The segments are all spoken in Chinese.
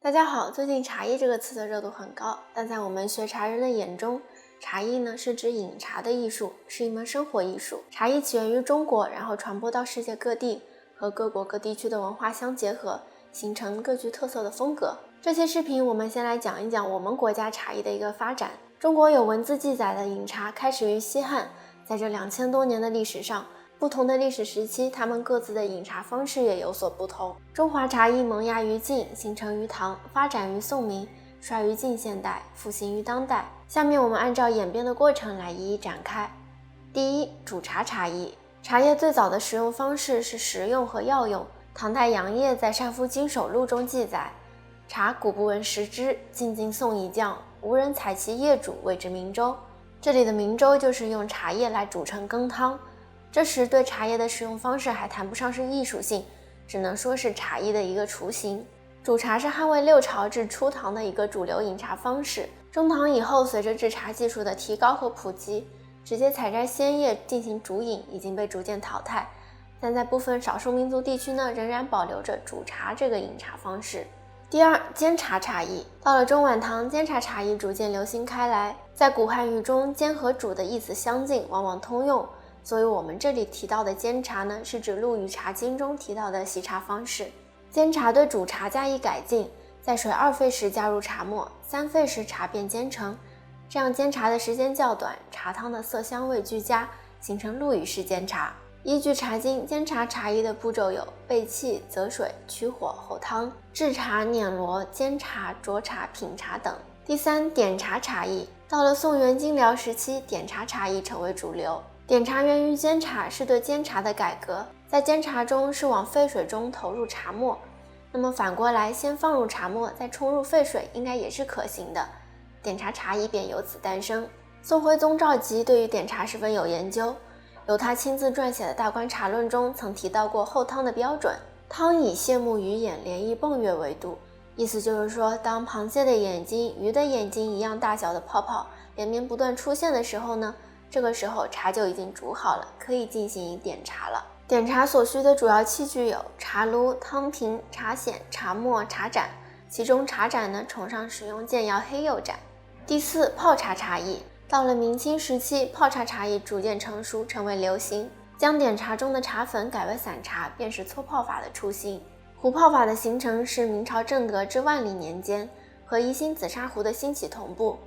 大家好，最近茶艺这个词的热度很高，但在我们学茶人的眼中，茶艺呢是指饮茶的艺术，是一门生活艺术。茶艺起源于中国，然后传播到世界各地，和各国各地区的文化相结合，形成各具特色的风格。这期视频我们先来讲一讲我们国家茶艺的一个发展。中国有文字记载的饮茶开始于西汉，在这2000多年的历史上，不同的历史时期，他们各自的饮茶方式也有所不同。中华茶艺萌芽于晋，形成于唐，发展于宋明，衰于近现代，复兴于当代。下面我们按照演变的过程来一一展开。第一，煮茶茶艺。茶叶最早的食用方式是食用和药用。唐代杨业在《善夫经手录》中记载，茶古不闻食之，晋晋宋以降，无人采其叶煮，谓之明粥。这里的明粥就是用茶叶来煮成羹汤。这时对茶叶的使用方式还谈不上是艺术性，只能说是茶艺的一个雏形。煮茶是汉魏六朝至初唐的一个主流饮茶方式。中唐以后，随着制茶技术的提高和普及，直接采摘鲜叶进行煮饮已经被逐渐淘汰，但在部分少数民族地区呢，仍然保留着煮茶这个饮茶方式。第二，煎茶茶艺。到了中晚唐，煎茶茶艺逐渐流行开来。在古汉语中，煎和煮的意思相近，往往通用。所以我们这里提到的煎茶呢，是指《陆羽茶经》中提到的习茶方式。煎茶对煮茶加以改进，在水2沸时加入茶末，3沸时茶便煎成，这样煎茶的时间较短，茶汤的色香味俱佳，形成陆羽式煎茶。依据《茶经》，煎茶茶艺的步骤有备气、择水、取火、候汤、制茶、碾螺、煎茶、酌茶、品茶等。第三，点茶茶艺。到了宋元金辽时期，点茶茶艺成为主流。点茶源于煎茶，是对煎茶的改革。在煎茶中是往沸水中投入茶末，那么反过来先放入茶末，再冲入沸水，应该也是可行的。点茶茶艺便由此诞生。宋徽宗赵佶对于点茶十分有研究，由他亲自撰写的《大观茶论》中曾提到过候汤的标准：汤以蟹目鱼眼连翼迸跃为度。意思就是说，当螃蟹的眼睛、鱼的眼睛一样大小的泡泡连绵不断出现的时候呢，这个时候茶就已经煮好了，可以进行点茶了。点茶所需的主要器具有茶炉、汤瓶、茶筅、茶末、茶盏，其中茶盏呢崇尚使用建窑黑釉盏。第四，泡茶茶艺。到了明清时期，泡茶茶艺逐渐成熟，成为流行，将点茶中的茶粉改为散茶，便是搓泡法的雏形。壶泡法的形成是明朝正德至万历年间，和宜兴紫砂壶的兴起同步。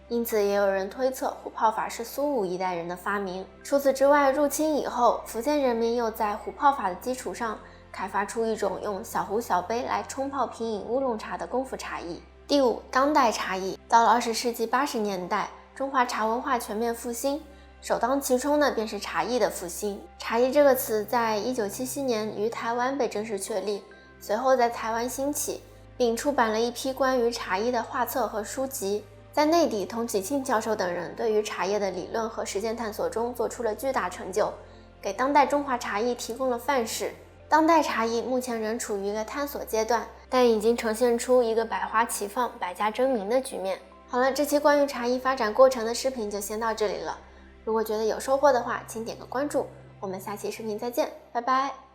因此也有人推测壶泡法是苏武一代人的发明。除此之外，入清以后，福建人民又在壶泡法的基础上开发出一种用小壶小杯来冲泡品饮乌龙茶的功夫茶艺。第五，当代茶艺。到了20世纪80年代，中华茶文化全面复兴，首当其冲的便是茶艺的复兴。茶艺这个词在1977年于台湾被正式确立，随后在台湾兴起，并出版了一批关于茶艺的画册和书籍。在内地，童启庆教授等人对于茶叶的理论和实践探索中做出了巨大成就，给当代中华茶艺提供了范式。当代茶艺目前仍处于一个探索阶段，但已经呈现出一个百花齐放、百家争鸣的局面。好了，这期关于茶艺发展过程的视频就先到这里了。如果觉得有收获的话，请点个关注，我们下期视频再见，拜拜。